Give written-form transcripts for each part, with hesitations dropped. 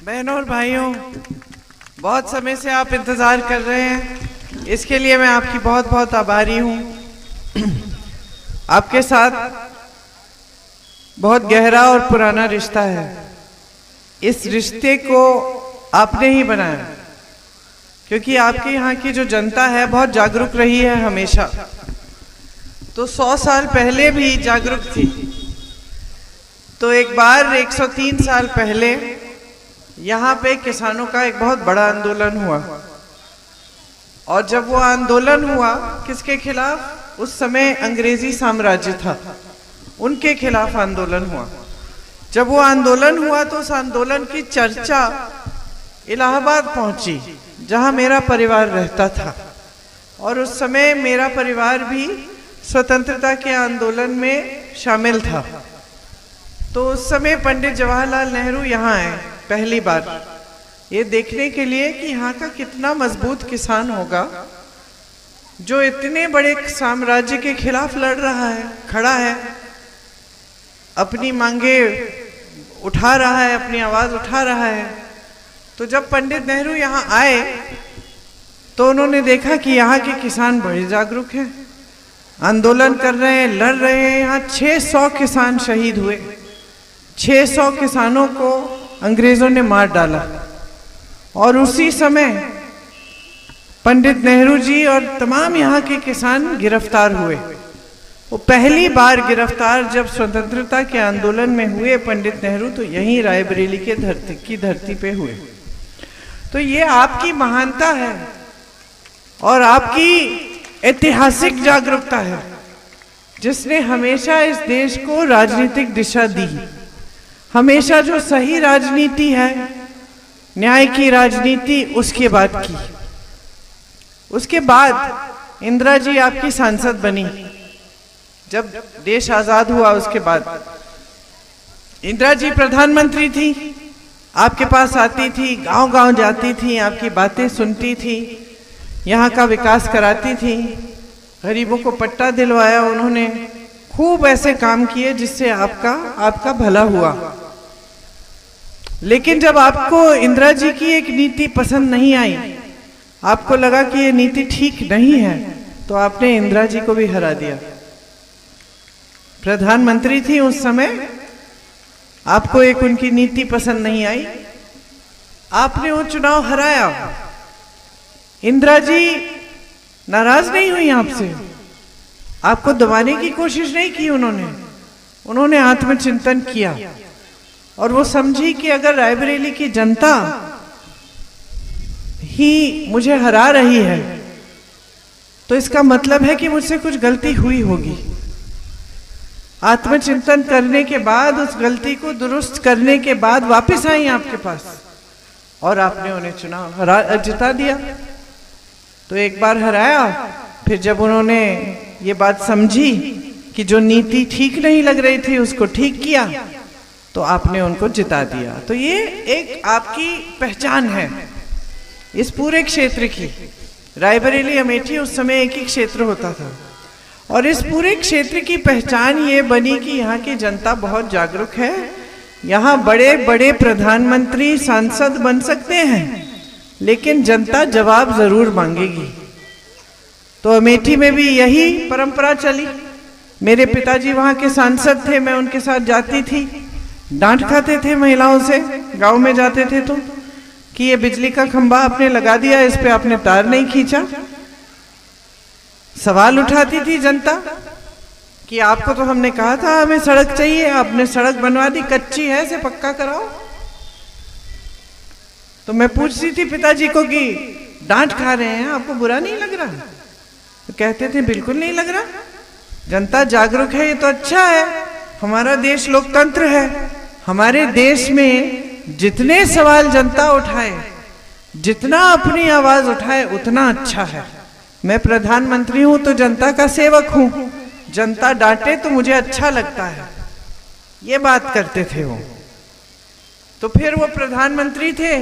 बहनों और भाइयों, बहुत समय से आप इंतज़ार कर रहे हैं, इसके लिए मैं आपकी बहुत बहुत आभारी हूँ। आपके साथ बहुत गहरा और पुराना रिश्ता है। इस रिश्ते को आपने ही बनाया, क्योंकि आपके यहाँ की जो जनता है बहुत जागरूक रही है हमेशा। तो 100 साल पहले भी जागरूक थी। तो एक बार 103 साल पहले यहाँ पे किसानों का एक बहुत बड़ा आंदोलन हुआ। और जब वो आंदोलन हुआ, किसके खिलाफ? उस समय अंग्रेजी साम्राज्य था, उनके खिलाफ आंदोलन हुआ। जब वो आंदोलन हुआ तो उस आंदोलन की चर्चा इलाहाबाद पहुंची, जहां मेरा परिवार रहता था। और उस समय मेरा परिवार भी स्वतंत्रता के आंदोलन में शामिल था। तो उस समय पंडित जवाहरलाल नेहरू यहाँ आए पहली बार, ये देखने के लिए कि यहाँ का कितना मजबूत किसान होगा, जो इतने बड़े साम्राज्य के खिलाफ लड़ रहा है, खड़ा है, अपनी मांगे उठा रहा है, अपनी आवाज उठा रहा है। तो जब पंडित नेहरू यहाँ आए तो उन्होंने देखा कि यहाँ के किसान बड़े जागरूक हैं, आंदोलन कर रहे हैं, लड़ रहे हैं। यहाँ 600 किसान शहीद हुए। 600 किसानों को अंग्रेजों ने मार डाला। और उसी समय पंडित नेहरू जी और तमाम यहाँ के किसान गिरफ्तार हुए। वो पहली बार गिरफ्तार जब स्वतंत्रता के आंदोलन में हुए पंडित नेहरू, तो यहीं रायबरेली के धरती पे हुए। तो ये आपकी महानता है और आपकी ऐतिहासिक जागरूकता है, जिसने हमेशा इस देश को राजनीतिक दिशा दी। हमेशा जो सही राजनीति है, न्याय की राजनीति, उसके बाद की। उसके बाद इंदिरा जी आपकी सांसद बनी। जब देश आजाद हुआ उसके बाद इंदिरा जी प्रधानमंत्री थी, आपके पास आती थी, गांव-गांव जाती थी, आपकी बातें सुनती थी, यहाँ का विकास कराती थी, गरीबों को पट्टा दिलवाया उन्होंने। खूब ऐसे काम किए जिससे आपका भला हुआ। लेकिन जब आपको इंदिरा जी की एक नीति पसंद नहीं आई, आपको लगा कि ये नीति ठीक नहीं है, तो आपने इंदिरा जी को भी हरा दिया। प्रधानमंत्री थी उस समय, आपको एक उनकी नीति पसंद नहीं आई, आपने वो चुनाव हराया। इंदिरा जी नाराज नहीं हुई आपसे, आपको दबाने की कोशिश नहीं की उन्होंने आत्मचिंतन किया और वो समझी कि अगर रायबरेली की जनता ही मुझे हरा रही है तो इसका मतलब है कि मुझसे कुछ गलती हुई होगी। आत्मचिंतन करने के बाद, उस गलती को दुरुस्त करने के बाद वापस आई आपके पास और आपने उन्हें चुनाव जिता दिया। तो एक बार हराया, फिर जब उन्होंने ये बात समझी कि जो नीति ठीक नहीं लग रही थी उसको ठीक किया, तो आपने उनको जिता दिया। तो ये एक आपकी पहचान है इस पूरे क्षेत्र की। रायबरेली अमेठी उस समय एक ही क्षेत्र होता था और इस पूरे क्षेत्र की पहचान ये बनी कि यहाँ की जनता बहुत जागरूक है। यहाँ बड़े बड़े प्रधानमंत्री, सांसद बन सकते हैं, लेकिन जनता जवाब जरूर मांगेगी। तो अमेठी में भी यही परंपरा चली। मेरे पिताजी वहाँ के सांसद थे, मैं उनके साथ जाती थी, डांट खाते थे महिलाओं से, गांव में जाते थे तो, कि ये बिजली का खंभा आपने लगा दिया, इस पे आपने तार नहीं खींचा। सवाल उठाती थी जनता कि आपको तो हमने कहा था हमें सड़क चाहिए, आपने सड़क बनवा दी, कच्ची है, इसे पक्का कराओ। तो मैं पूछती थी पिताजी को कि डांट खा रहे हैं, आपको बुरा नहीं लग रहा? तो कहते थे बिल्कुल नहीं लग रहा, जनता जागरूक है, ये तो अच्छा है, हमारा देश लोकतंत्र है। हमारे देश में जितने सवाल जनता उठाए, जितना अपनी आवाज उठाए, उतना अच्छा है। मैं प्रधानमंत्री हूं तो जनता का सेवक हूं, जनता डांटे तो मुझे अच्छा लगता है, ये बात करते थे वो। तो फिर वो प्रधानमंत्री थे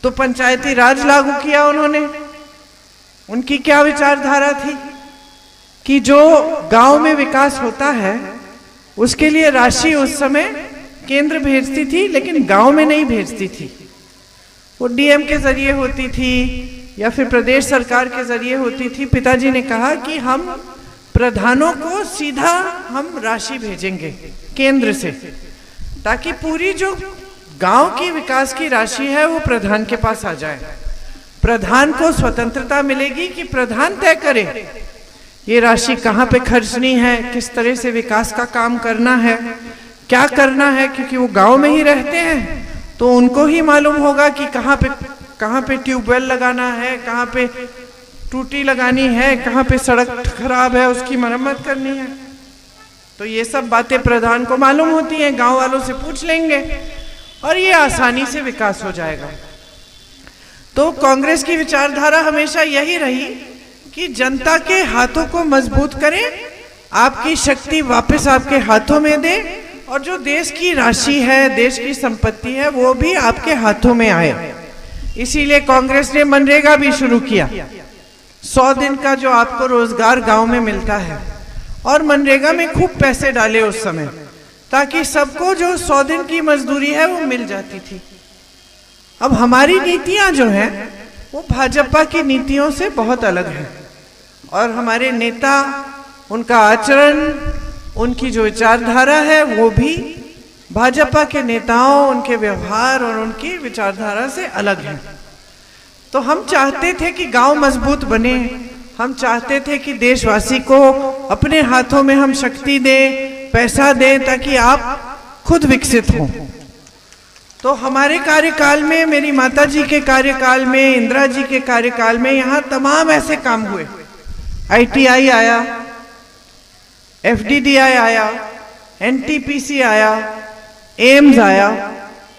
तो पंचायती राज लागू किया उन्होंने। उनकी क्या विचारधारा थी कि जो गांव में विकास होता है उसके लिए राशि उस समय केंद्र भेजती थी, लेकिन गांव में नहीं भेजती थी। वो डीएम के जरिए होती थी या फिर प्रदेश सरकार के जरिए होती थी। पिताजी ने कहा कि हम प्रधानों को सीधा हम राशि भेजेंगे केंद्र से, ताकि पूरी जो गांव की विकास की राशि है वो प्रधान के पास आ जाए। प्रधान को स्वतंत्रता मिलेगी कि प्रधान तय करे ये राशि कहाँ पे खर्चनी है, किस तरह से विकास का काम करना है, क्या करना है, क्योंकि वो गांव में ही रहते हैं तो उनको ही मालूम होगा कि कहाँ पे ट्यूबवेल लगाना है, कहाँ पे टूटी लगानी है, कहाँ पे सड़क खराब है उसकी मरम्मत करनी है। तो ये सब बातें प्रधान को मालूम होती हैं, गांव वालों से पूछ लेंगे और ये आसानी से विकास हो जाएगा। तो कांग्रेस की विचारधारा हमेशा यही रही कि जनता के हाथों को मजबूत करें, आपकी शक्ति वापस आपके हाथों में दे, और जो देश की राशि है, देश की संपत्ति है, वो भी आपके हाथों में आए। इसीलिए कांग्रेस ने मनरेगा भी शुरू किया। 100 दिन का जो आपको रोजगार गांव में मिलता है, और मनरेगा में खूब पैसे डाले उस समय, ताकि सबको जो 100 दिन की मजदूरी है वो मिल जाती थी। अब हमारी नीतियां जो हैं वो भाजपा की नीतियों से बहुत अलग है, और हमारे नेता, उनका आचरण, उनकी जो विचारधारा है वो भी भाजपा के नेताओं, उनके व्यवहार और उनकी विचारधारा से अलग है। तो हम चाहते थे कि गांव मजबूत बने, हम चाहते थे कि देशवासी को अपने हाथों में हम शक्ति दें, पैसा दें, ताकि आप खुद विकसित हों। तो हमारे कार्यकाल में, मेरी माताजी के कार्यकाल में, इंदिरा जी के कार्यकाल में यहाँ तमाम ऐसे काम हुए। ITI आया, FDDI आया, NTPC आया, एम्स आया,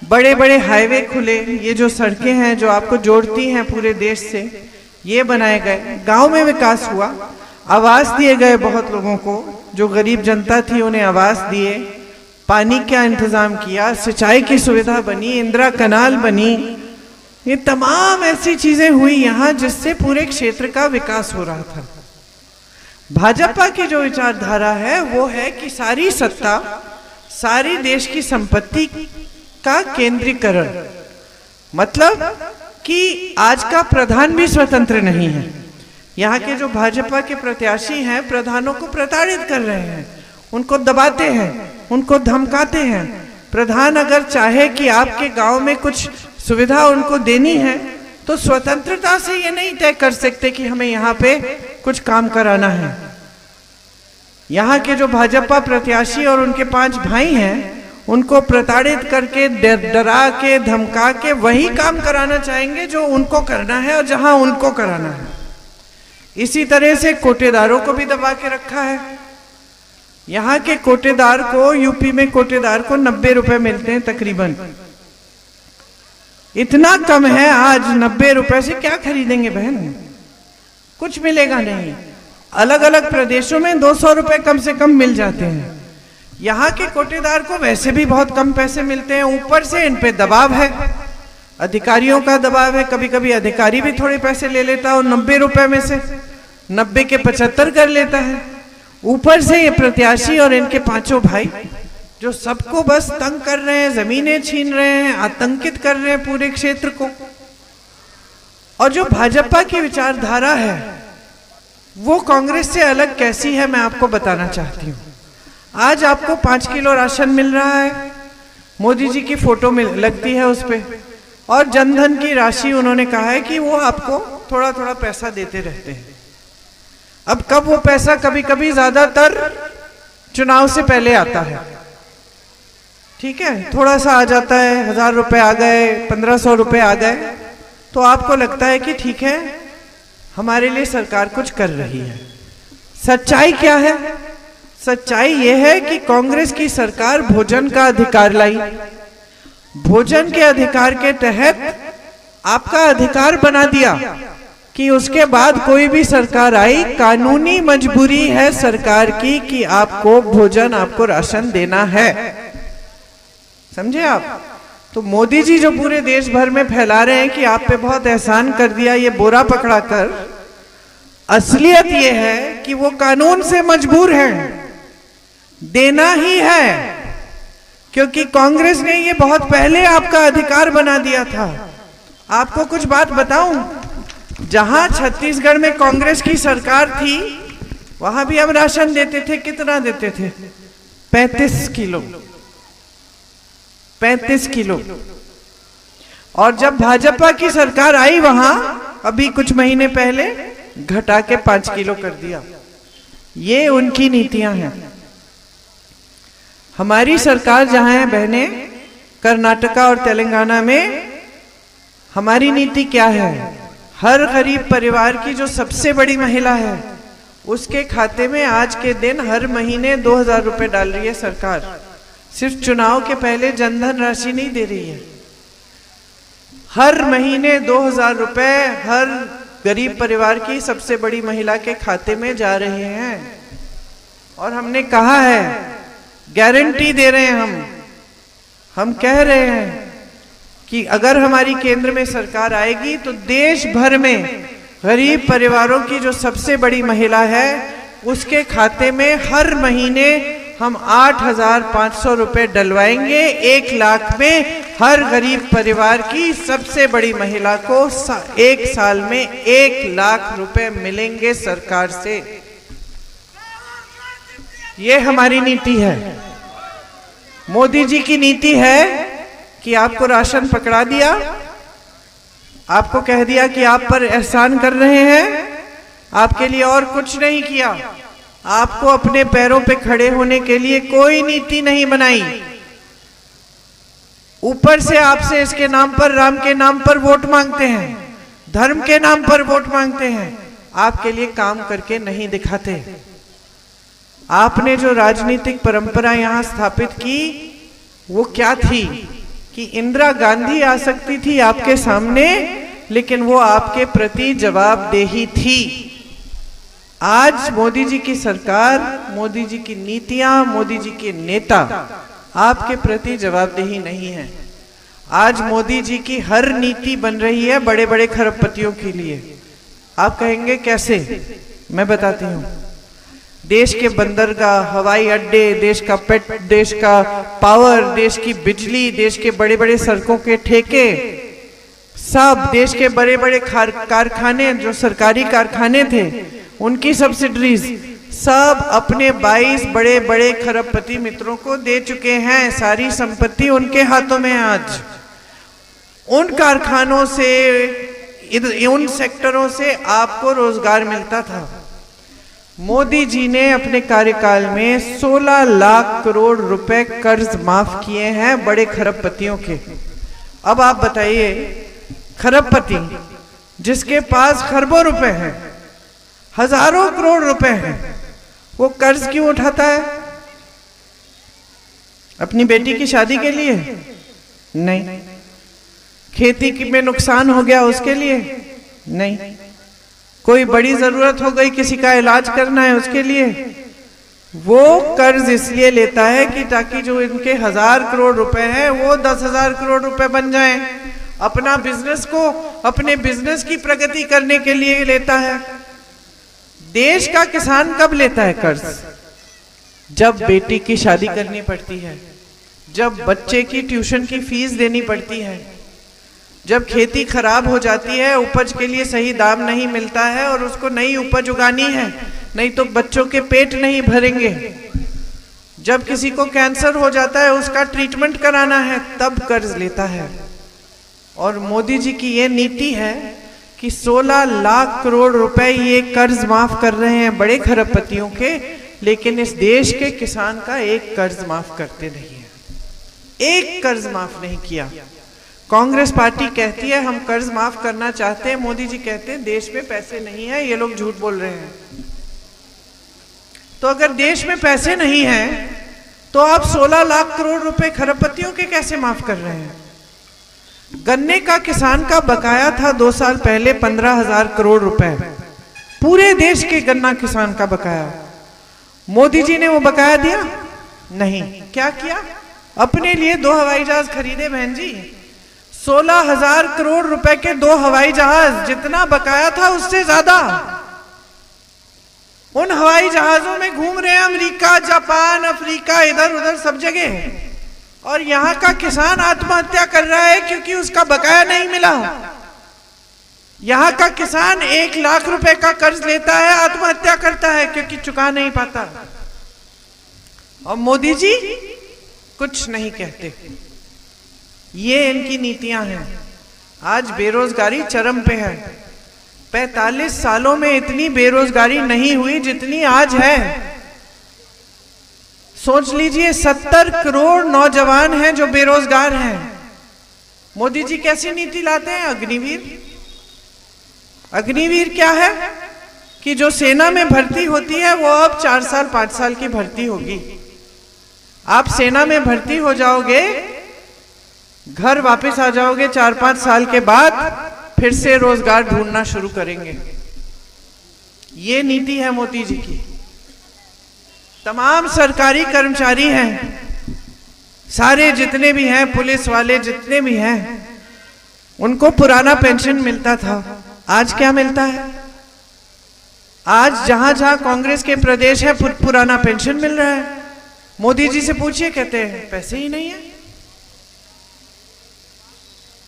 बड़े बड़े हाईवे खुले, ये जो सड़कें हैं जो आपको जोड़ती हैं पूरे देश से, ये बनाए गए। गांव में विकास हुआ, आवास दिए गए बहुत लोगों को, जो गरीब जनता थी उन्हें आवास दिए, पानी का इंतजाम किया, सिंचाई की सुविधा बनी, इंदिरा कनाल बनी। ये तमाम ऐसी चीजें हुई यहाँ जिससे पूरे क्षेत्र का विकास हो रहा था। भाजपा की जो विचारधारा है वो है कि सारी सत्ता, सारी देश की संपत्ति का केंद्रीकरण, मतलब कि आज का प्रधान भी स्वतंत्र नहीं है। यहाँ के जो भाजपा के प्रत्याशी हैं, प्रधानों को प्रताड़ित कर रहे हैं, उनको दबाते हैं, उनको धमकाते हैं। प्रधान अगर चाहे कि आपके गांव में कुछ सुविधा उनको देनी है, तो स्वतंत्रता से ये नहीं तय कर सकते कि हमें यहाँ पे कुछ काम कराना है। यहाँ के जो भाजपा प्रत्याशी और उनके 5 भाई हैं, उनको प्रताड़ित करके, डरा के, धमका के वही काम कराना चाहेंगे जो उनको करना है और जहां उनको कराना है। इसी तरह से कोटेदारों को भी दबा के रखा है। यहाँ के कोटेदार को, यूपी में कोटेदार को 90 रुपए मिलते हैं तकरीबन। इतना कम है आज, 90 रुपए से क्या खरीदेंगे बहन? कुछ मिलेगा नहीं। अलग अलग प्रदेशों में 200 रुपए कम से कम मिल जाते हैं। यहाँ के कोटेदार को वैसे भी बहुत कम पैसे मिलते हैं, ऊपर से इन पे दबाव है, अधिकारियों का दबाव है। कभी कभी अधिकारी भी थोड़े पैसे ले लेता है और 90 रुपए में से 90 के 75 कर लेता है। ऊपर से ये प्रत्याशी और इनके 5 भाई जो सबको बस तंग कर रहे हैं, जमीनें छीन रहे हैं, आतंकित कर रहे हैं पूरे क्षेत्र को। और जो भाजपा की विचारधारा है वो कांग्रेस से अलग कैसी है, मैं आपको बताना चाहती हूँ। आज आपको 5 किलो राशन मिल रहा है, मोदी जी की फोटो लगती है उस पे, और जनधन की राशि उन्होंने कहा है कि वो आपको थोड़ा थोड़ा पैसा देते रहते हैं। अब कब वो पैसा, कभी कभी ज्यादातर चुनाव से पहले आता है, ठीक है, थोड़ा सा आ जाता है, 1000 रुपए आ गए, 1500 रुपए आ गए, तो आपको लगता है कि ठीक है, हमारे लिए सरकार कुछ कर रही है। सच्चाई क्या है? सच्चाई ये है कि कांग्रेस की सरकार भोजन का अधिकार लाई। भोजन के अधिकार के तहत आपका अधिकार बना दिया कि उसके बाद कोई भी सरकार आई, कानूनी मजबूरी है सरकार की कि आपको भोजन, आपको राशन देना है। समझे आप? तो मोदी जी जो पूरे देश भर में फैला रहे हैं कि आप पे बहुत एहसान कर दिया ये बोरा पकड़ा कर, असलियत ये है कि वो कानून से मजबूर हैं, देना ही है। क्योंकि कांग्रेस ने ये बहुत पहले आपका अधिकार बना दिया था। आपको कुछ बात बताऊं, जहां छत्तीसगढ़ में कांग्रेस की सरकार थी वहां भी हम राशन देते थे। कितना देते थे? 35 किलो। 35 किलो। और जब भाजपा की सरकार आई वहां अभी कुछ महीने पहले घटा के 5 किलो कर दिया। ये उनकी नीतियां हैं। हमारी सरकार जहां है बहने, कर्नाटका और तेलंगाना में हमारी नीति क्या है? हर गरीब परिवार की जो सबसे बड़ी महिला है उसके खाते में आज के दिन हर महीने 2000 रुपए डाल रही है सरकार। सिर्फ चुनाव के पहले जनधन राशि नहीं दे रही है, हर महीने 2000 रुपए हर गरीब परिवार की सबसे बड़ी महिला के खाते में जा रहे हैं। और हमने कहा है, गारंटी दे रहे हैं, हम कह रहे हैं कि अगर हमारी केंद्र में सरकार आएगी तो देश भर में गरीब परिवारों की जो सबसे बड़ी महिला है उसके खाते में हर महीने हम 8500 रुपए डलवाएंगे। 1 लाख में हर गरीब परिवार की सबसे बड़ी महिला को 1 साल में 1 लाख रुपए मिलेंगे सरकार से। ये हमारी नीति है। मोदी जी की नीति है कि आपको राशन पकड़ा दिया, आपको कह दिया कि आप पर एहसान कर रहे हैं, आपके लिए और कुछ नहीं किया। आपको अपने पैरों पे खड़े होने के लिए कोई नीति नहीं बनाई। ऊपर से आपसे इसके नाम पर, राम के नाम पर वोट मांगते हैं, धर्म के नाम पर वोट मांगते हैं, आपके लिए काम करके नहीं दिखाते। आपने जो राजनीतिक परंपरा यहां स्थापित की वो क्या थी कि इंदिरा गांधी आ सकती थी आपके सामने, लेकिन वो आपके प्रति जवाबदेही थी। आज मोदी जी की सरकार, मोदी जी की नीतियां, मोदी जी के नेता आपके प्रति जवाबदेही नहीं है। आज मोदी जी की हर नीति बन रही है बड़े बड़े खरबपतियों के लिए। आप कहेंगे कैसे? मैं बताती हूं। देश के बंदरगाह, हवाई अड्डे, देश का पेट, देश का पावर, देश की बिजली, देश के बड़े बड़े सड़कों के ठेके, सब देश के बड़े बड़े कारखाने, जो सरकारी कारखाने थे उनकी सब्सिडीज सब अपने 22 बड़े बड़े खरबपति मित्रों को दे चुके हैं। सारी संपत्ति उनके हाथों में है आज। उन कारखानों से, उन सेक्टरों से आपको रोजगार मिलता था। मोदी जी ने अपने कार्यकाल में 16 लाख करोड़ रुपए कर्ज माफ किए हैं बड़े खरबपतियों के। अब आप बताइए, खरबपति जिसके पास खरबों रुपए हैं, हजारों करोड़ रुपए हैं, वो कर्ज क्यों उठाता है? अपनी बेटी की शादी के लिए? नहीं। खेती में नुकसान हो गया उसके लिए? नहीं। कोई बड़ी जरूरत हो गई, किसी का इलाज करना है उसके लिए? वो कर्ज इसलिए लेता है कि ताकि जो इनके 1000 करोड़ रुपए हैं वो 10,000 करोड़ रुपए बन जाएं। अपना बिजनेस को, अपने बिजनेस की प्रगति करने के लिए लेता है। देश का किसान कब लेता है कर्ज? जब बेटी की शादी करनी पड़ती है, जब बच्चे की ट्यूशन की फीस देनी पड़ती है, जब खेती खराब हो जाती है, उपज के लिए सही दाम नहीं मिलता है और उसको नई उपज उगानी है, नहीं तो बच्चों के पेट नहीं भरेंगे, जब किसी को कैंसर हो जाता है उसका ट्रीटमेंट कराना है, तब कर्ज लेता है। और मोदी जी की ये नीति है कि 16 लाख करोड़ रुपए ये कर्ज माफ कर रहे हैं बड़े खरबपतियों के, लेकिन इस देश के किसान का एक कर्ज माफ करते नहीं है। एक कर्ज माफ नहीं किया। कांग्रेस पार्टी कहती है हम कर्ज माफ करना चाहते हैं, मोदी जी कहते हैं देश में पैसे नहीं है, ये लोग झूठ बोल रहे हैं। तो अगर देश में पैसे नहीं हैं तो आप 16 लाख करोड़ रुपए खरबपतियों के कैसे माफ कर रहे हैं? गन्ने का किसान का बकाया था 2 साल पहले 15,000 करोड़ रुपए, पूरे देश के गन्ना किसान का बकाया। मोदी जी ने वो बकाया दिया? नहीं। क्या किया? अपने लिए 2 हवाई जहाज खरीदे बहन जी। 16,000 करोड़ रुपए के 2 हवाई जहाज, जितना बकाया था उससे ज्यादा। उन हवाई जहाजों में घूम रहे हैं अमेरिका, जापान, अफ्रीका, इधर उधर सब जगह। और यहाँ का किसान आत्महत्या कर रहा है क्योंकि उसका बकाया नहीं मिला। यहाँ का किसान 1 लाख रुपए का कर्ज लेता है, आत्महत्या करता है क्योंकि चुका नहीं पाता। और मोदी जी कुछ नहीं कहते। ये इनकी नीतियां हैं। आज बेरोजगारी चरम पे है। 45 सालों में इतनी बेरोजगारी नहीं हुई जितनी आज है। सोच लीजिए 70 करोड़ नौजवान हैं जो बेरोजगार हैं। मोदी जी कैसी नीति लाते हैं? अग्निवीर। अग्निवीर क्या है कि जो सेना में भर्ती होती है वो अब 4 साल 5 साल की भर्ती होगी। आप सेना में भर्ती हो जाओगे, घर वापस आ जाओगे 4-5 साल के बाद, फिर से रोजगार ढूंढना शुरू करेंगे। ये नीति है मोदी जी की। तमाम सरकारी कर्मचारी हैं, सारे जितने भी हैं, पुलिस वाले जितने भी हैं, उनको पुराना पेंशन मिलता था। आज क्या मिलता है? आज जहां जहां कांग्रेस के प्रदेश है पुराना पेंशन मिल रहा है। मोदी जी से पूछिए, कहते हैं पैसे ही नहीं है।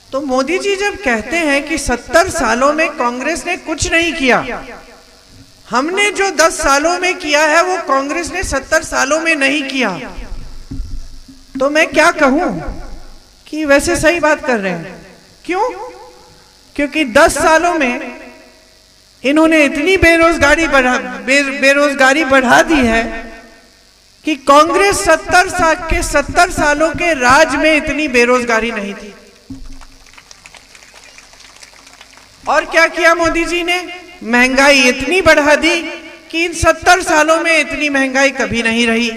तो मोदी जी जब कहते हैं कि 70 सालों में कांग्रेस ने कुछ नहीं किया, हमने जो 10 सालों में किया है वो कांग्रेस ने 70 सालों में नहीं किया, तो मैं क्या कहूं कि वैसे सही बात कर रहे हैं। क्यों? क्योंकि 10 सालों में इन्होंने इतनी बेरोजगारी बढ़ा दी है कि कांग्रेस 70 सालों के राज में इतनी बेरोजगारी नहीं थी। और क्या किया मोदी जी ने? महंगाई इतनी बढ़ा दी कि इन 70 सालों में इतनी महंगाई कभी नहीं रही।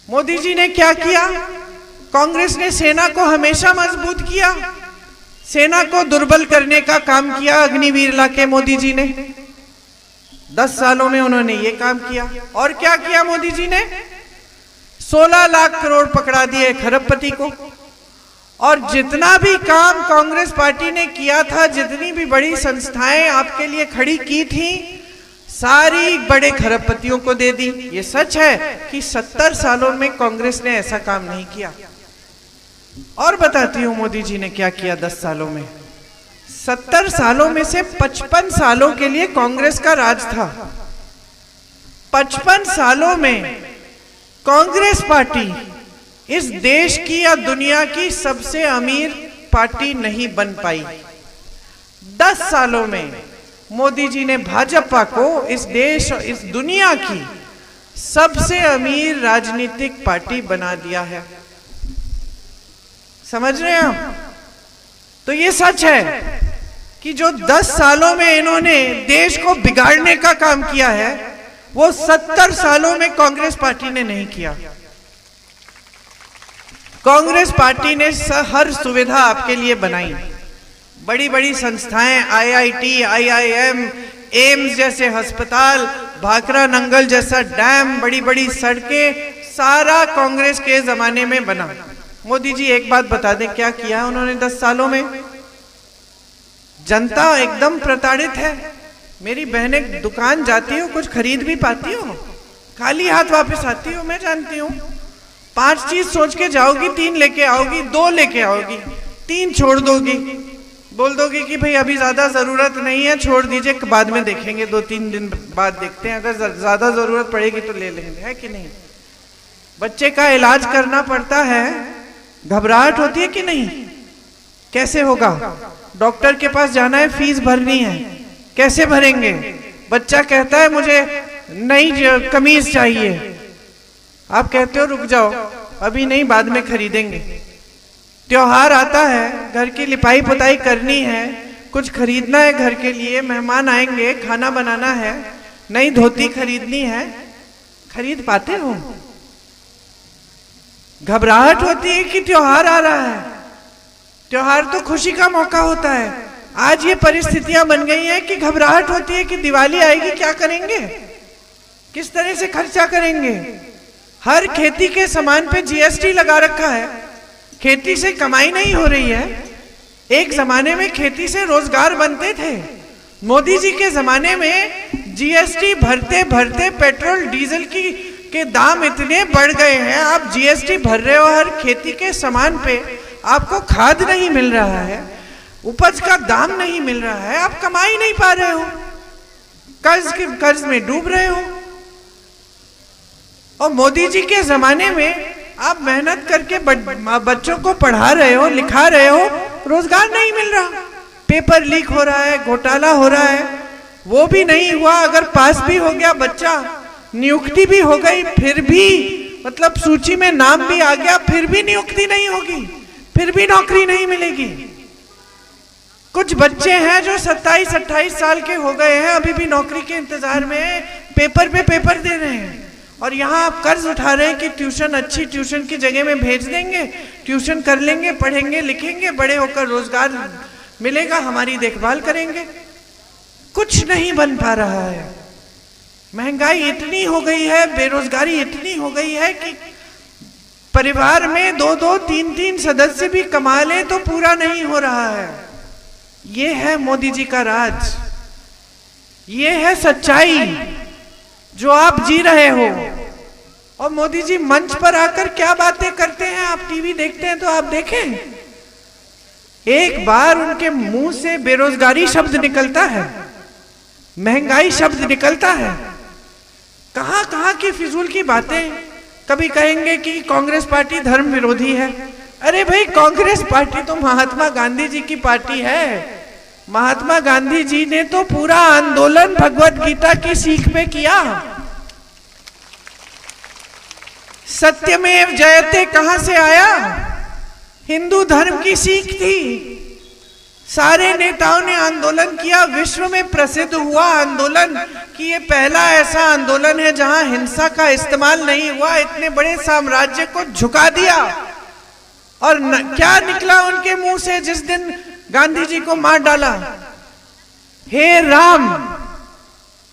मोदी जी ने क्या किया? कांग्रेस ने सेना को हमेशा मजबूत किया, सेना को दुर्बल करने का काम किया अग्निवीर लाके मोदी जी ने। 10 सालों में उन्होंने ये काम किया। और क्या किया मोदी जी ने? 16 लाख करोड़ पकड़ा दिए खरबपति को। और जितना भी काम कांग्रेस पार्टी ने किया था, जितनी भी बड़ी संस्थाएं आपके लिए खड़ी की थी, सारी बड़े खरबपतियों को दे दी। ये सच है कि 70 सालों में कांग्रेस ने ऐसा काम नहीं किया। और बताती हूं मोदी जी ने क्या किया 10 सालों में। 70 सालों में से 55 सालों के लिए कांग्रेस का राज था। 55 सालों में कांग्रेस पार्टी इस देश की या दुनिया की सबसे अमीर पार्टी नहीं बन पाई। 10 सालों में मोदी जी ने भाजपा को इस देश और इस दुनिया की सबसे अमीर राजनीतिक पार्टी बना दिया है। समझ रहे हैं आप? तो ये सच है कि जो 10 सालों में इन्होंने देश को बिगाड़ने का काम किया है, वो 70 सालों में कांग्रेस पार्टी ने नहीं किया। कांग्रेस पार्टी ने हर सुविधा आपके लिए बनाई। बड़ी बड़ी संस्थाएं, IIT, IIM, एम्स जैसे अस्पताल, भाखरा नंगल जैसा डैम, बड़ी बड़ी सड़कें, सारा कांग्रेस के जमाने में बना। मोदी जी एक बात बता दें, क्या किया उन्होंने 10 सालों में? जनता एकदम प्रताड़ित है। मेरी बहनें दुकान जाती हो, कुछ खरीद भी पाती हो? खाली हाथ वापस आती हो? मैं जानती हूँ। 5 चीज सोच के जाओगी, 3 लेके आओगी, 2 लेके आओगी, 3 छोड़ दोगी। बोल दोगी कि भाई अभी ज्यादा जरूरत नहीं है, छोड़ दीजिए, बाद में देखेंगे, 2-3 दिन बाद देखते हैं, अगर ज्यादा जरूरत पड़ेगी तो ले लेंगे, है कि नहीं? बच्चे का इलाज करना पड़ता है, घबराहट होती है कि नहीं? कैसे होगा? डॉक्टर के पास जाना है, फीस भरनी है, कैसे भरेंगे? बच्चा कहता है मुझे नई कमीज चाहिए, आप कहते हो रुक जाओ, अभी नहीं, बाद में खरीदेंगे। त्योहार आता है, घर की लिपाई पुताई करनी है, कुछ खरीदना है घर के लिए, मेहमान आएंगे, खाना बनाना है, नई धोती खरीदनी है, खरीद पाते हो? घबराहट होती है कि त्योहार आ रहा है। त्योहार तो खुशी का मौका होता है। आज ये परिस्थितियां बन गई हैं कि घबराहट होती है कि दिवाली आएगी, क्या करेंगे, किस तरह से खर्चा करेंगे। हर खेती के सामान पे GST लगा रखा है, खेती से कमाई नहीं हो रही है। एक जमाने में खेती से रोजगार बनते थे। मोदी जी के जमाने में GST भरते भरते पेट्रोल डीजल की के दाम इतने बढ़ गए हैं, आप जीएसटी भर रहे हो हर खेती के सामान पे, आपको खाद नहीं मिल रहा है, उपज का दाम नहीं मिल रहा है, आप कमा ही नहीं पा रहे हो, कर्ज में डूब रहे हो। और मोदी जी के जमाने में आप मेहनत करके बच्चों को पढ़ा रहे हो, लिखा रहे हो, रोजगार नहीं मिल रहा, पेपर लीक हो रहा है, घोटाला हो रहा है, वो भी नहीं हुआ। अगर पास भी हो गया बच्चा, नियुक्ति भी हो गई, फिर भी मतलब सूची में नाम भी आ गया, फिर भी नियुक्ति नहीं होगी, फिर भी नौकरी नहीं मिलेगी। कुछ बच्चे हैं जो 27-28 साल के हो गए हैं, अभी भी नौकरी के इंतजार में पेपर पे पेपर दे रहे हैं, और यहाँ आप कर्ज उठा रहे हैं कि ट्यूशन, अच्छी ट्यूशन की जगह में भेज देंगे, ट्यूशन कर लेंगे, पढ़ेंगे लिखेंगे, बड़े होकर रोजगार मिलेगा, हमारी देखभाल करेंगे। कुछ नहीं बन पा रहा है। महंगाई इतनी हो गई है, बेरोजगारी इतनी हो गई है कि परिवार में 2-2, 3-3 सदस्य भी कमा ले तो पूरा नहीं हो रहा है। ये है मोदी जी का राज, ये है सच्चाई जो आप जी रहे हो। और मोदी जी मंच पर आकर क्या बातें करते हैं, आप टीवी देखते हैं तो आप देखें, एक बार उनके मुंह से बेरोजगारी शब्द निकलता है, महंगाई शब्द निकलता है, कहां कहां की फिजूल की बातें। कभी कहेंगे कि कांग्रेस पार्टी धर्म विरोधी है। अरे भाई, कांग्रेस पार्टी तो महात्मा गांधी जी की पार्टी है। महात्मा गांधी जी ने तो पूरा आंदोलन भगवत गीता की सीख पे किया। सत्यमेव जयते कहां से आया? हिंदू धर्म की सीख थी। सारे नेताओं ने आंदोलन किया, विश्व में प्रसिद्ध हुआ आंदोलन कि ये पहला ऐसा आंदोलन है जहां हिंसा का इस्तेमाल नहीं हुआ। इतने बड़े साम्राज्य को झुका दिया। और क्या निकला उनके मुंह से जिस दिन गांधी जी को मार डाला? हे राम।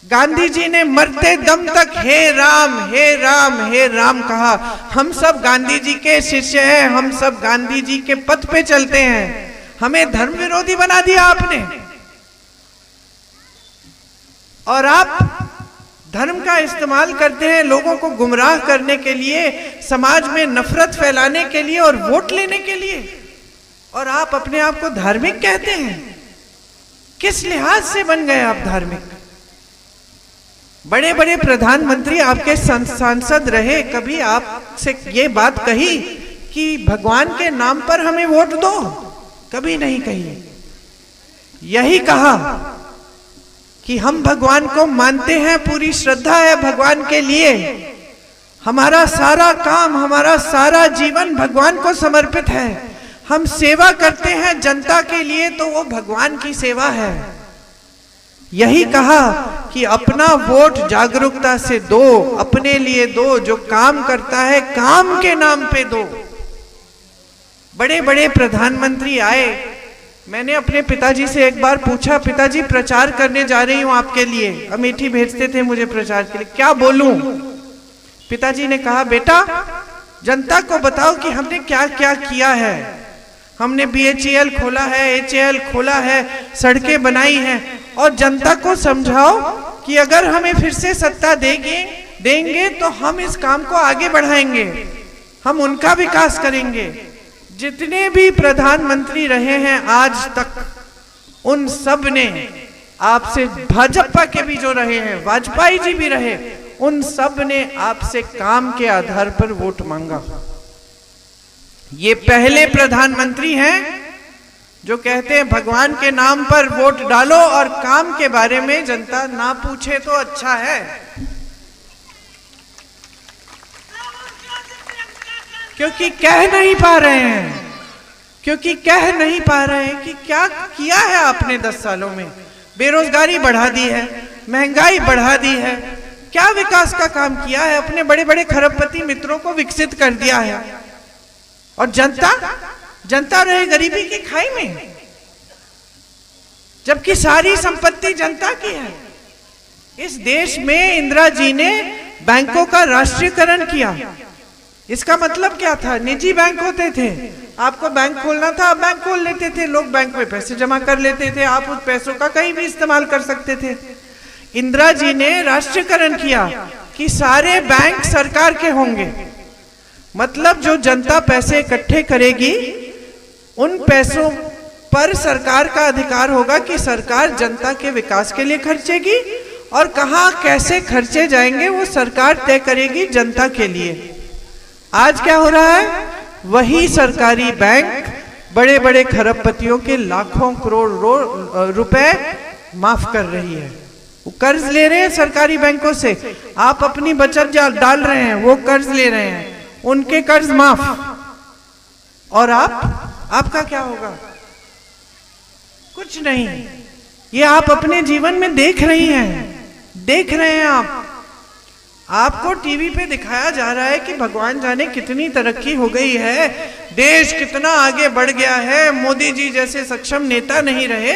गांधी जी ने मरते दम तक हे राम, हे राम, हे राम कहा। हम सब गांधी जी के शिष्य हैं, हम सब गांधी जी के पथ पे चलते हैं। हमें धर्म विरोधी बना दिया आपने। और आप धर्म का इस्तेमाल करते हैं लोगों को गुमराह करने के लिए, समाज में नफरत फैलाने के लिए और वोट लेने के लिए। और आप अपने आप को धार्मिक कहते हैं। किस लिहाज से बन गए आप धार्मिक? बड़े बड़े प्रधानमंत्री आपके सांसद रहे, कभी आपसे ये बात कही कि भगवान के नाम पर हमें वोट दो? कभी नहीं कही। यही कहा कि हम भगवान को मानते हैं, पूरी श्रद्धा है भगवान के लिए, हमारा सारा काम, हमारा सारा जीवन भगवान को समर्पित है, हम सेवा करते हैं जनता के लिए, तो वो भगवान की सेवा है। यही कहा कि अपना वोट जागरूकता से दो, अपने लिए दो, जो काम करता है काम के नाम पे दो। बड़े बड़े प्रधानमंत्री आए। मैंने अपने पिताजी से एक बार पूछा, पिताजी प्रचार करने जा रही हूं आपके लिए, अमेठी भेजते थे मुझे प्रचार के लिए, क्या बोलूं? पिताजी ने कहा, बेटा जनता को बताओ कि हमने क्या क्या किया है। हमने BHEL खोला है, HAL खोला है, सड़कें बनाई हैं, और जनता को समझाओ कि अगर हमें फिर से सत्ता देंगे तो हम इस काम को आगे बढ़ाएंगे, हम उनका विकास करेंगे। जितने भी प्रधानमंत्री रहे हैं आज तक, उन सब ने आपसे, भाजपा के भी जो रहे हैं, वाजपेयी जी भी रहे, उन सब ने आपसे काम के आधार पर वोट मांगा। ये पहले प्रधानमंत्री हैं जो कहते हैं भगवान के नाम पर वोट डालो और काम के बारे में जनता ना पूछे तो अच्छा है। क्योंकि कह नहीं पा रहे हैं, कि क्या किया है आपने 10 सालों में। बेरोजगारी बढ़ा दी है, महंगाई बढ़ा दी है, क्या विकास का काम किया है? अपने बड़े बड़े खरबपति मित्रों को विकसित कर दिया है। और जनता रहे गरीबी की खाई में, जबकि सारी संपत्ति जनता की है। इस देश में इंदिरा जी ने बैंकों का राष्ट्रीयकरण किया। इसका मतलब क्या था? निजी बैंक होते थे, आपको बैंक खोलना था, आप बैंक खोल लेते थे, लोग बैंक में पैसे जमा कर लेते थे, आप उस पैसों का कहीं भी इस्तेमाल कर सकते थे। इंदिरा जी ने राष्ट्रीयकरण किया, कि सारे बैंक सरकार के होंगे। मतलब जो जनता पैसे इकट्ठे करेगी उन पैसों पर सरकार का अधिकार होगा कि सरकार जनता के विकास के लिए खर्चेगी और कहां कैसे खर्चे जाएंगे वो सरकार तय करेगी जनता के लिए। आज क्या हो रहा है, वही सरकारी बैंक बड़े बड़े खरबपतियों के लाखों करोड़ रुपए माफ कर रही है। वो कर्ज ले रहे हैं सरकारी बैंकों से, आप अपनी बचत डाल रहे हैं, वो कर्ज ले रहे हैं, उनके कर्ज माफ, और आपका क्या होगा? कुछ नहीं। ये आप अपने जीवन में देख रहे हैं। आपको टीवी पे दिखाया जा रहा है कि भगवान जाने कितनी तरक्की हो गई है, देश कितना आगे बढ़ गया है, मोदी जी जैसे सक्षम नेता नहीं रहे।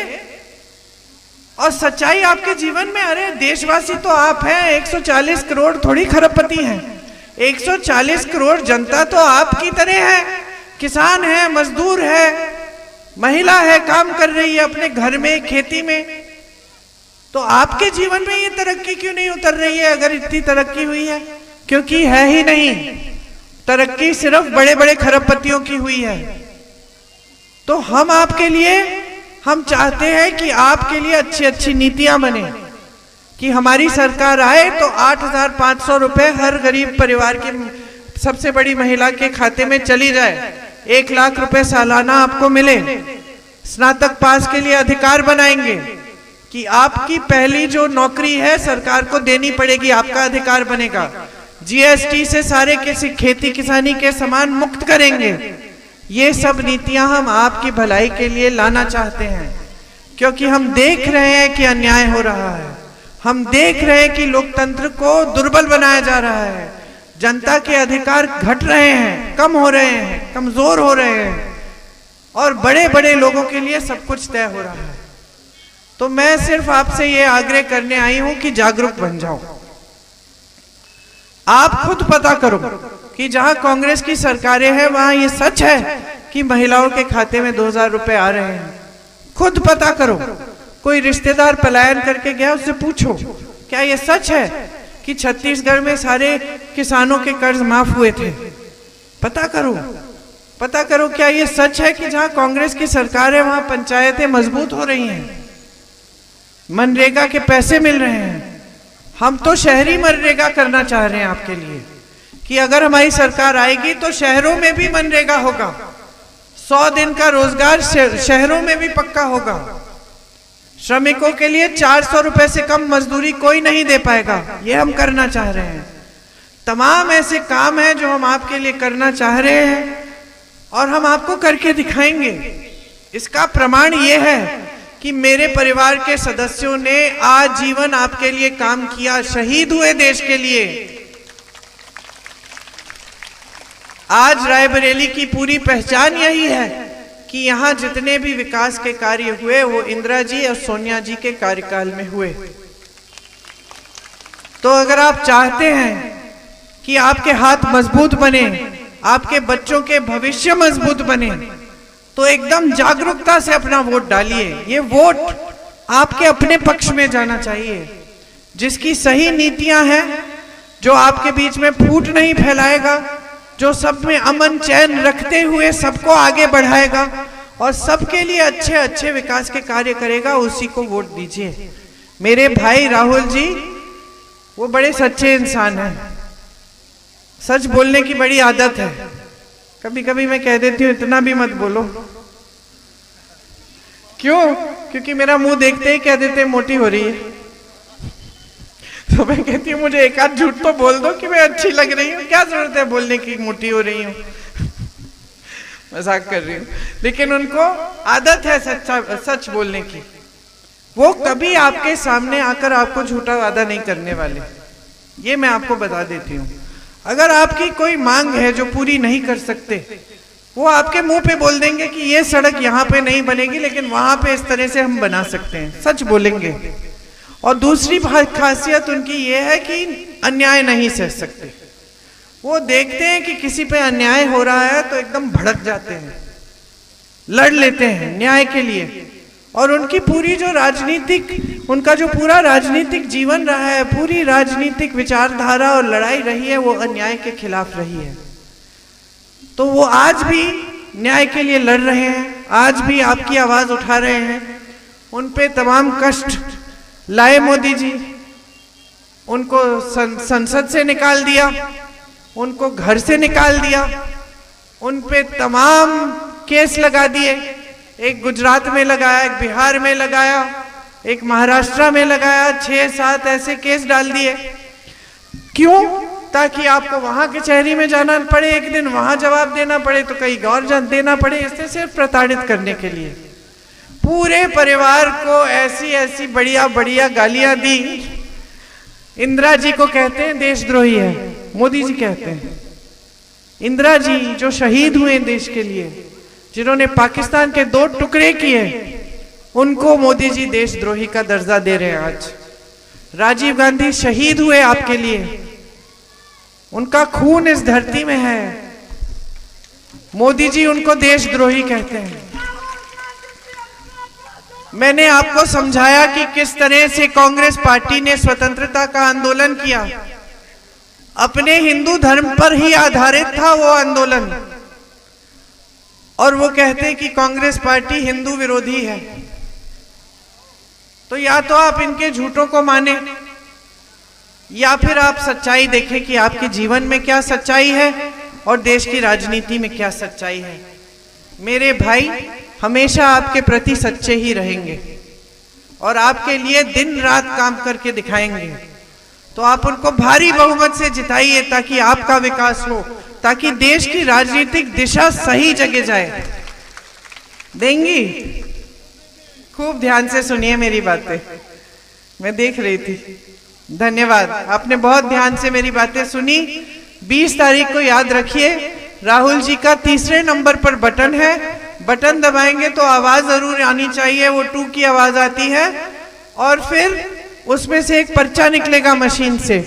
और सच्चाई आपके जीवन में, अरे देशवासी तो आप हैं, 140 करोड़ थोड़ी खरबपति हैं। 140 करोड़ जनता तो आपकी तरह है, किसान है, मजदूर है, महिला है, काम कर रही है अपने घर में, खेती में। तो आपके जीवन में ये तरक्की क्यों नहीं उतर रही है? अगर इतनी तरक्की हुई है, क्योंकि है ही नहीं, तरक्की सिर्फ बड़े बड़े खरबपतियों की हुई है। तो हम चाहते हैं कि आपके लिए अच्छी अच्छी नीतियां बने, कि हमारी सरकार आए तो 8,500 रुपए हर गरीब परिवार की सबसे बड़ी महिला के खाते में चली जाए, 1 लाख रुपए सालाना आपको मिले। स्नातक पास के लिए अधिकार बनाएंगे कि आपकी पहली जो नौकरी है सरकार को देनी पड़ेगी, आपका अधिकार बनेगा। जीएसटी से सारे किसी खेती किसानी के सामान मुक्त करेंगे। ये सब नीतियां हम आपकी भलाई के लिए लाना चाहते हैं, क्योंकि हम देख रहे हैं कि अन्याय हो रहा है, हम देख रहे हैं कि लोकतंत्र को दुर्बल बनाया जा रहा है, जनता के अधिकार घट रहे हैं, कम हो रहे हैं, कमजोर हो रहे हैं, और बड़े बड़े लोगों के लिए सब कुछ तय हो रहा है। तो मैं सिर्फ आपसे ये आग्रह करने आई हूं कि जागरूक बन जाओ। आप खुद पता करो कि जहां कांग्रेस की सरकारें हैं वहां ये सच है कि महिलाओं के खाते में 2,000 रुपए आ रहे हैं। खुद पता करो। कोई रिश्तेदार पलायन करके गया, उससे पूछो क्या ये सच है कि छत्तीसगढ़ में सारे किसानों के कर्ज माफ हुए थे? पता करो क्या ये सच है कि जहां कांग्रेस की सरकार है वहां पंचायतें मजबूत हो रही हैं, मनरेगा के पैसे मिल रहे हैं। हम तो शहरी मनरेगा करना चाह रहे हैं आपके लिए, कि अगर हमारी सरकार आएगी तो शहरों में भी मनरेगा होगा, 100 दिन का रोजगार शहरों में भी पक्का होगा। श्रमिकों के लिए 400 रुपए से कम मजदूरी कोई नहीं दे पाएगा, ये हम करना चाह रहे हैं। तमाम ऐसे काम हैं जो हम आपके लिए करना चाह रहे हैं और हम आपको करके दिखाएंगे। इसका प्रमाण ये है कि मेरे परिवार के सदस्यों ने आजीवन आपके लिए काम किया, शहीद हुए देश के लिए। आज रायबरेली की पूरी पहचान यही है कि यहाँ जितने भी विकास के कार्य हुए वो इंदिरा जी और सोनिया जी के कार्यकाल में हुए। तो अगर आप चाहते हैं कि आपके हाथ मजबूत बने, आपके बच्चों के भविष्य मजबूत बने, तो एकदम जागरूकता से अपना वोट डालिए। ये वोट आपके अपने पक्ष में जाना चाहिए, जिसकी सही नीतियां हैं, जो आपके बीच में फूट नहीं फैलाएगा, जो सब में अमन चैन रखते हुए सबको आगे बढ़ाएगा और सबके लिए अच्छे अच्छे विकास के कार्य करेगा, उसी को वोट दीजिए। मेरे भाई राहुल जी वो बड़े सच्चे इंसान हैं, सच बोलने की बड़ी आदत है। कभी कभी मैं कह देती हूँ इतना भी मत बोलो। क्यों? क्योंकि मेरा मुंह देखते ही कह देते मोटी हो रही है। तो मैं कहती हूँ मुझे एक आध झूठ तो बोल दो कि मैं अच्छी लग रही हूँ, क्या जरूरत है बोलने की मोटी हो रही हूँ। मजाक कर रही हूँ, लेकिन उनको आदत है सच बोलने की। वो कभी आपके सामने आकर आपको झूठा वादा नहीं करने वाले, ये मैं आपको बता देती हूँ। अगर आपकी कोई मांग है जो पूरी नहीं कर सकते, वो आपके मुंह पे बोल देंगे कि ये सड़क यहाँ पे नहीं बनेगी लेकिन वहां पे इस तरह से हम बना सकते हैं, सच बोलेंगे। और दूसरी खासियत उनकी ये है कि अन्याय नहीं सह सकते। वो देखते हैं कि किसी पे अन्याय हो रहा है तो एकदम भड़क जाते हैं, लड़ लेते हैं न्याय के लिए। और उनकी पूरी जो उनका जो पूरा राजनीतिक जीवन रहा है, पूरी राजनीतिक विचारधारा और लड़ाई रही है, वो अन्याय के खिलाफ रही है। तो वो आज भी न्याय के लिए लड़ रहे हैं, आज भी आपकी आवाज उठा रहे हैं। उन पे तमाम कष्ट लाए मोदी जी, उनको संसद से निकाल दिया, उनको घर से निकाल दिया, उन पे तमाम केस लगा दिए। एक गुजरात में लगाया, एक बिहार में लगाया, एक महाराष्ट्र में लगाया, 6-7 ऐसे केस डाल दिए। क्यों? ताकि आपको वहां कचहरी में जाना पड़े, एक दिन वहां जवाब देना पड़े तो कहीं और देना पड़े, इससे सिर्फ प्रताड़ित करने के लिए। पूरे परिवार को ऐसी ऐसी बढ़िया बढ़िया गालियां दी। इंदिरा जी को कहते हैं देशद्रोही है, मोदी जी कहते हैं। इंदिरा जी जो शहीद हुए देश के लिए, जिन्होंने पाकिस्तान के 2 टुकड़े किए, उनको मोदी जी देशद्रोही का दर्जा दे रहे हैं आज। राजीव गांधी शहीद हुए आपके लिए, उनका खून इस धरती में है, मोदी जी उनको देशद्रोही कहते हैं। मैंने आपको समझाया कि किस तरह से कांग्रेस पार्टी ने स्वतंत्रता का आंदोलन किया। अपने हिंदू धर्म पर ही आधारित था वो आंदोलन, और वो कहते हैं कि कांग्रेस पार्टी हिंदू विरोधी है। तो या तो आप इनके झूठों को माने, या फिर आप सच्चाई देखें कि आपके जीवन में क्या सच्चाई है और देश की राजनीति में क्या सच्चाई है। मेरे भाई हमेशा आपके प्रति सच्चे ही रहेंगे और आपके लिए दिन रात काम करके दिखाएंगे। तो आप उनको भारी बहुमत से जिताइए ताकि आपका विकास हो, ताकि देश की राजनीतिक दिशा सही जगह जाए। देंगी? खूब ध्यान से सुनिए मेरी बातें, मैं देख रही थी। धन्यवाद, आपने बहुत ध्यान से मेरी बातें सुनी। 20 तारीख को याद रखिए, राहुल जी का 3रे नंबर पर बटन है, बटन दबाएंगे तो आवाज जरूर आनी चाहिए, वो 2 की आवाज आती है, और फिर उसमें से एक पर्चा निकलेगा मशीन से।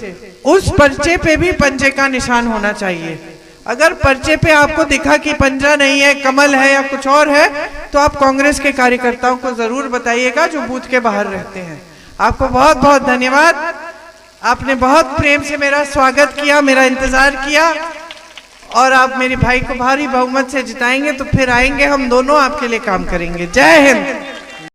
उस पर्चे पे भी पंजे का निशान होना चाहिए। अगर पर्चे पे आपको दिखा कि पंजा नहीं है, कमल है या कुछ और है, तो आप कांग्रेस के कार्यकर्ताओं को जरूर बताइएगा जो बूथ के बाहर रहते हैं। आपको बहुत बहुत धन्यवाद, आपने बहुत प्रेम से मेरा स्वागत किया, मेरा इंतजार किया, और आप मेरे भाई को भारी बहुमत से जिताएंगे तो फिर आएंगे, हम दोनों आपके लिए काम करेंगे। जय हिंद।